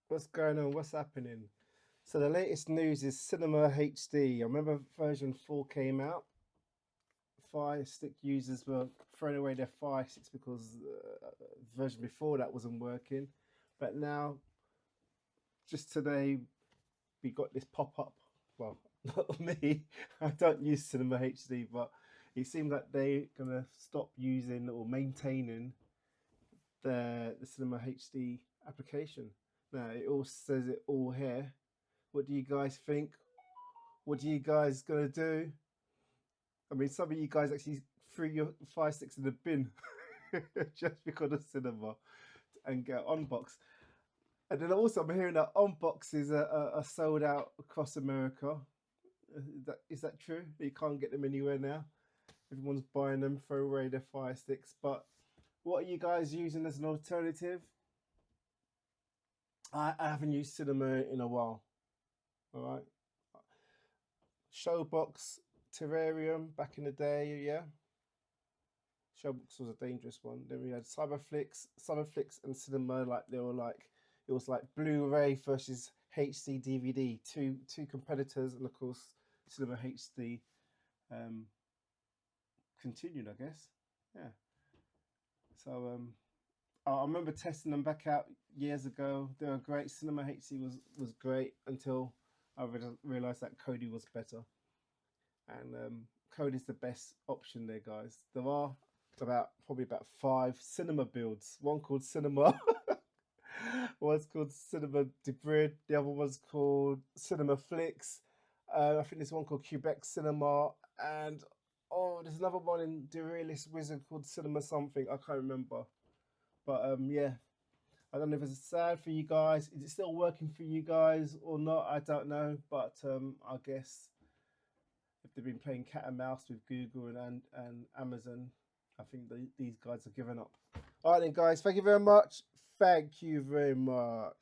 What's going on? What's happening? So the latest news is Cinema HD. I remember version 4 came out. Fire Stick users were throwing away their Fire Sticks because version before that wasn't working. But now, just today, we got this pop up. Well, not me. I don't use Cinema HD, but it seems like they're gonna stop using or maintaining the Cinema HD application. Now it all says it all here. What do you guys think? What are you guys gonna do? I mean, some of you guys actually threw your Fire Sticks in the bin just because of cinema and get unboxed. And then also, I'm hearing that unboxes are sold out across America. Is that true? You can't get them anywhere now. Everyone's buying them, throw away their Fire Sticks. But what are you guys using as an alternative? I haven't used cinema in a while. All right. Showbox, Terrarium back in the day, yeah. Showbox was a dangerous one. Then we had Cyberflix and Cinema. Like they were like it was like Blu-ray versus HD DVD, two competitors, and of course Cinema HD continued, I guess. Yeah. So I remember testing them back out years ago. They were great. Cinema HD was great until I realized that Kodi was better, and Kodi's the best option there, guys. There are probably about 5 cinema builds. One called Cinema, one's called Cinema Debrid. The other one's called Cinema Flix. I think there's one called Quebec Cinema, and oh, there's another one in the Realist Wizard called Cinema something. I can't remember. But yeah, I don't know if it's sad for you guys. Is it still working for you guys or not? I don't know. But I guess if they've been playing cat and mouse with Google and Amazon, I think these guys are giving up. All right, then, guys. Thank you very much. Thank you very much.